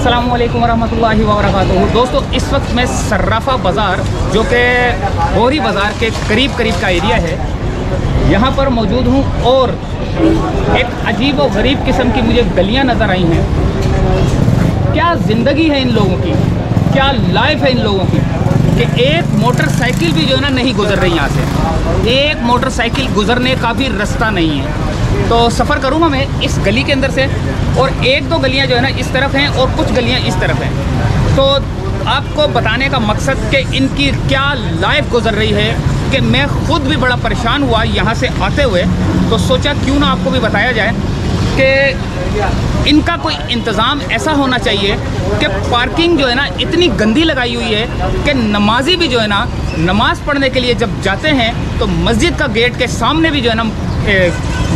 अस्सलामुअलैकुम वरहमतुल्लाहि वबरकातुहू। दोस्तों, इस वक्त मैं सर्राफा बाज़ार जो कि बोरी बाज़ार के करीब का एरिया है, यहाँ पर मौजूद हूँ और एक अजीब व गरीब किस्म की मुझे गलियाँ नज़र आई हैं। क्या ज़िंदगी है इन लोगों की, क्या लाइफ है इन लोगों की कि एक मोटरसाइकिल भी जो है ना नहीं गुजर रही यहाँ से। एक मोटरसाइकिल गुजरने का भी रास्ता नहीं है। तो सफ़र करूँगा मैं इस गली के अंदर से, और एक दो गलियाँ जो है ना इस तरफ हैं और कुछ गलियाँ इस तरफ हैं। तो आपको बताने का मकसद कि इनकी क्या लाइफ गुजर रही है कि मैं ख़ुद भी बड़ा परेशान हुआ यहाँ से आते हुए। तो सोचा क्यों ना आपको भी बताया जाए कि इनका कोई इंतज़ाम ऐसा होना चाहिए कि पार्किंग जो है ना इतनी गंदी लगाई हुई है कि नमाजी भी जो है ना नमाज़ पढ़ने के लिए जब जाते हैं तो मस्जिद का गेट के सामने भी जो है ना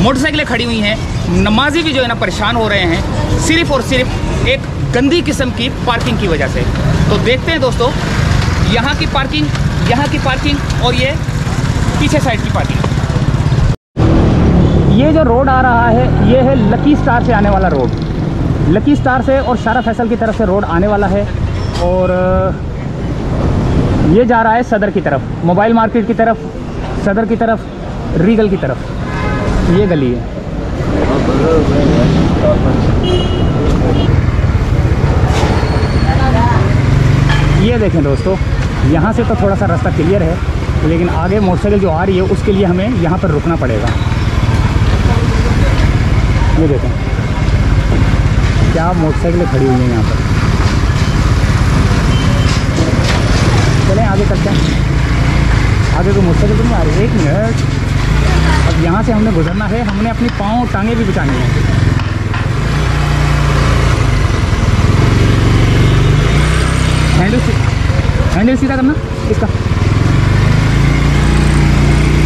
मोटरसाइकिलें खड़ी हुई हैं। नमाजी भी जो है ना परेशान हो रहे हैं सिर्फ़ और सिर्फ एक गंदी किस्म की पार्किंग की वजह से। तो देखते हैं दोस्तों, यहाँ की पार्किंग और ये पीछे साइड की पार्किंग। ये जो रोड आ रहा है ये है लकी स्टार से आने वाला रोड। लकी स्टार से और शारा फैसल की तरफ से रोड आने वाला है, और ये जा रहा है सदर की तरफ, मोबाइल मार्केट की तरफ, सदर की तरफ, रीगल की तरफ। ये गली है। ये देखें दोस्तों, यहाँ से तो थोड़ा सा रास्ता क्लियर है, लेकिन आगे मोटरसाइकिल जो आ रही है उसके लिए हमें यहाँ पर रुकना पड़ेगा। ये देखें क्या मोटरसाइकिलें खड़ी हुई हैं यहाँ पर। चलें आगे चलते हैं। आगे तो मोटरसाइकिल तो नहीं आ रही। एक मिनट, अब यहाँ से हमने गुजरना है, हमने अपनी पाँव टांगे भी बचानी है। हैंडल सीधा करना इसका।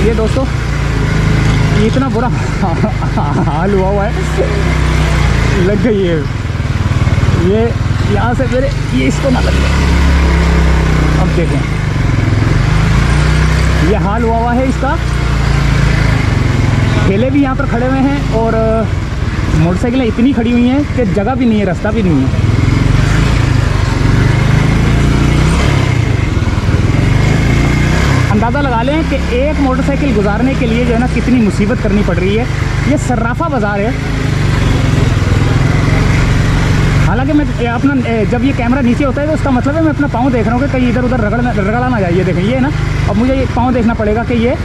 ये दोस्तों ये इतना बुरा हाल हुआ है, लग गई है ये यहाँ से मेरे, ये इसको ना लग गए। अब देखें ये हाल हुआ है इसका। ठेले भी यहाँ पर खड़े हुए हैं और मोटरसाइकिलें इतनी खड़ी हुई हैं कि जगह भी नहीं है, रास्ता भी नहीं है। अंदाज़ा लगा लें कि एक मोटरसाइकिल गुजारने के लिए जो है ना कितनी मुसीबत करनी पड़ रही है। ये सर्राफा बाज़ार है। हालांकि मैं अपना जब ये कैमरा नीचे होता है तो उसका मतलब है मैं अपना पाँव देख रहा हूँ कि कहीं इधर उधर रगड़ा ना जाए। ये देखें ये ना, अब मुझे ये पाँव देखना पड़ेगा कि ये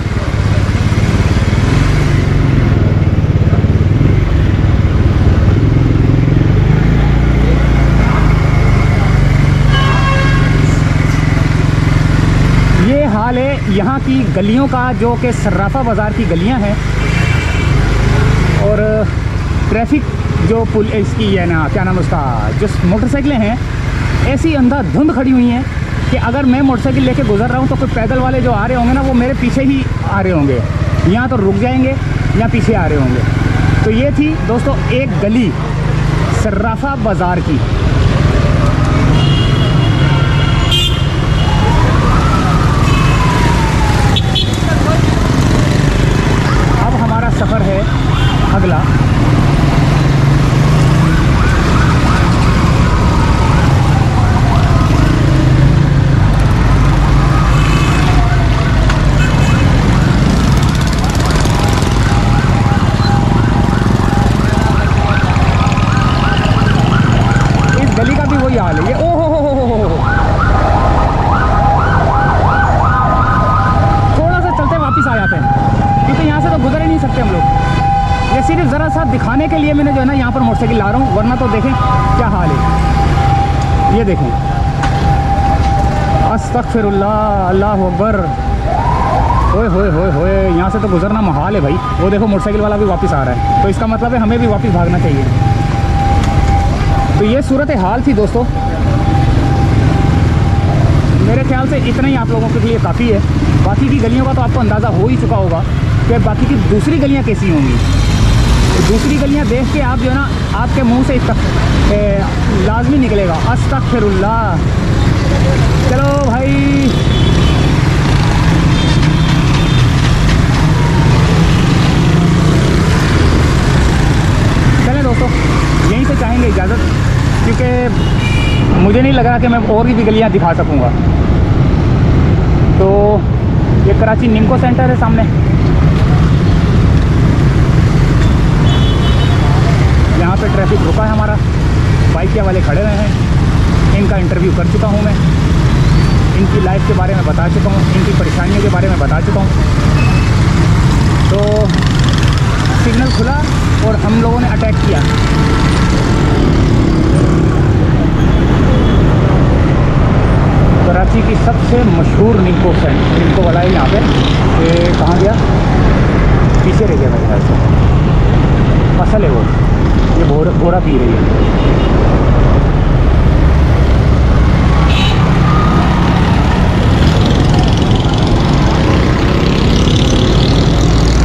हाल है यहाँ की गलियों का, जो कि सर्राफा बाज़ार की गलियाँ हैं। और ट्रैफिक जो पुल इसकी है ना, क्या नाम उसका, जो मोटरसाइकिलें हैं ऐसी अंधाधुंध खड़ी हुई हैं कि अगर मैं मोटरसाइकिल लेके गुजर रहा हूँ तो कोई पैदल वाले जो आ रहे होंगे ना वो मेरे पीछे ही आ रहे होंगे, यहाँ तो रुक जाएंगे या पीछे आ रहे होंगे। तो ये थी दोस्तों एक गली सर्राफा बाज़ार की। सफ़र है अगला। इस गली का भी वही हाल है। ये ओ हो थोड़ा सा चलते वापस आ जाते हैं क्योंकि यहाँ से तो गुजर ही नहीं सकते हम लोग। ये सिर्फ ज़रा सा दिखाने के लिए मैंने जो है ना यहाँ पर मोटरसाइकिल ला रहा हूँ, वरना तो देखें क्या हाल है। ये देखें, अस्तगफिरुल्लाह, अल्लाह अकबर, ओए होए होए होए, यहाँ से तो गुजरना महाल है भाई। वो देखो मोटरसाइकिल वाला भी वापस आ रहा है, तो इसका मतलब है हमें भी वापस भागना चाहिए। तो ये सूरत हाल थी दोस्तों। मेरे ख्याल से इतना ही आप लोगों के लिए काफ़ी है। बाकी की गलियों का तो आपको अंदाज़ा हो ही चुका होगा कि बाकी की दूसरी गलियां कैसी होंगी। तो दूसरी गलियां देख के आप जो है ना, आपके मुंह से लाजमी निकलेगा अस्तगफिरुल्लाह। चलो भाई, चलें दोस्तों, यहीं से चाहेंगे इजाज़त, क्योंकि मुझे नहीं लग रहा कि मैं और भी गलियाँ दिखा सकूँगा। तो ये कराची निम्को सेंटर है सामने। यहाँ पे ट्रैफिक रुका है हमारा, बाइक वाले खड़े हुए हैं। इनका इंटरव्यू कर चुका हूँ मैं, इनकी लाइफ के बारे में बता चुका हूँ, इनकी परेशानियों के बारे में बता चुका हूँ। तो सिग्नल खुला और हम लोगों ने अटैक किया। कराची की सबसे मशहूर निम्को वाला है यहाँ पे। ये कहाँ गया? पीछे रह गया मेरे ख्याल से। असल है वो, ये भोरा पी रही है।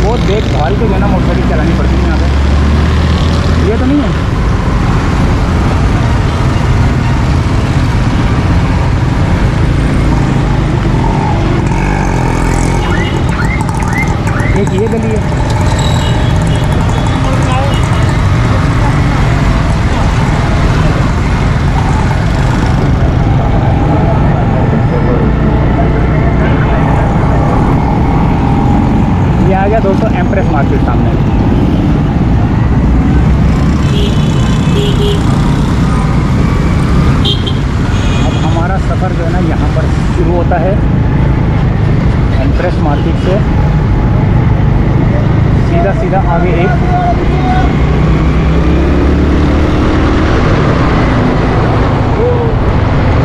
वो देखभाल के जो ना मोटरसाइकिल चलानी पड़ती है यहाँ पे। ये तो नहीं है। एक ये गली है। ये आ गया दोस्तों एम्प्रेस मार्केट सामने। अब हमारा सफ़र जो है ना यहाँ पर शुरू होता है एम्प्रेस मार्केट से। सीधा सीधा आगे एक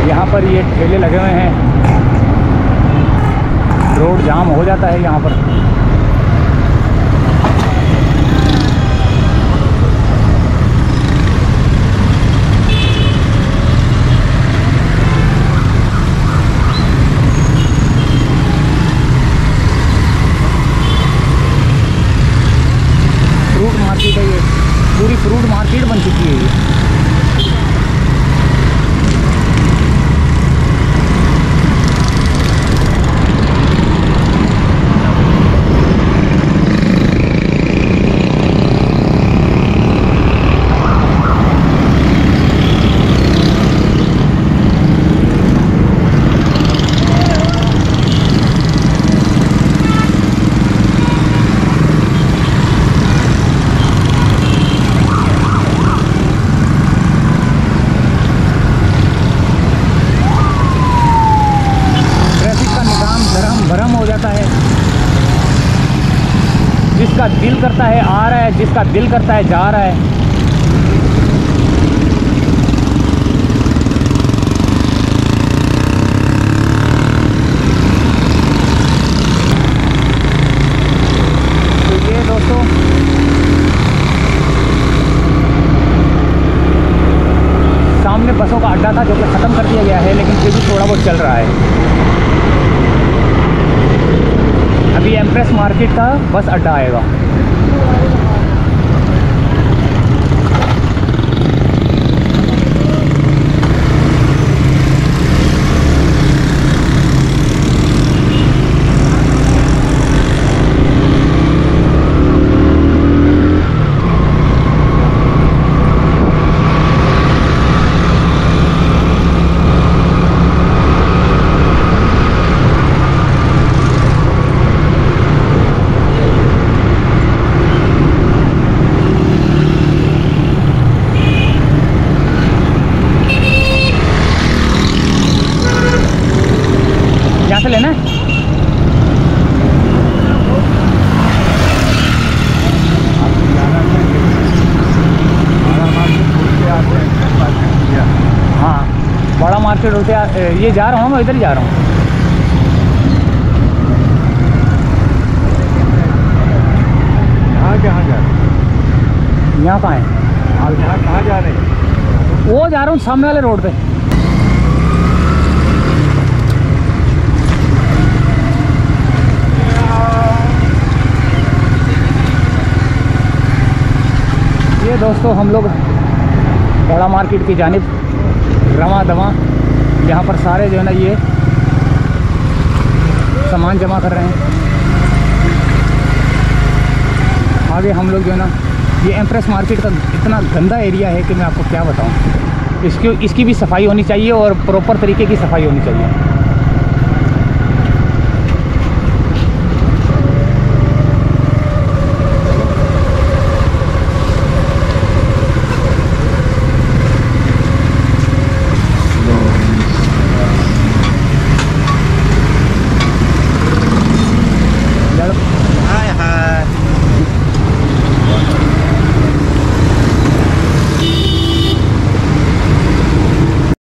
यहाँ पर ये ठेले लगे हुए हैं। रोड जाम हो जाता है यहाँ पर। फ्रूट मार्केट है ये, पूरी फ्रूट मार्केट बन चुकी है ये। जिसका दिल करता है आ रहा है, जिसका दिल करता है जा रहा है। तो ये दोस्तों सामने बसों का अड्डा था जो कि ख़त्म कर दिया गया है, लेकिन फिर भी थोड़ा बहुत चल रहा है। अभी एम्प्रेस मार्केट का बस अड्डा आएगा। लेना है। हाँ, बड़ा मार्केट होते ये जा रहा हूँ मैं, इधर ही जा रहा हूँ। कहाँ जा रहे हैं? यहाँ कहाँ है? यहाँ कहाँ जा रहे हैं? वो जा रहा हूँ सामने वाले रोड पे। ये दोस्तों हम लोग बड़ा मार्केट की जानिब रवां दवां, यहाँ पर सारे जो है ना ये सामान जमा कर रहे हैं। आगे हम लोग जो है ना, ये एम्प्रेस मार्केट का इतना गंदा एरिया है कि मैं आपको क्या बताऊं। इसकी भी सफाई होनी चाहिए और प्रॉपर तरीके की सफाई होनी चाहिए।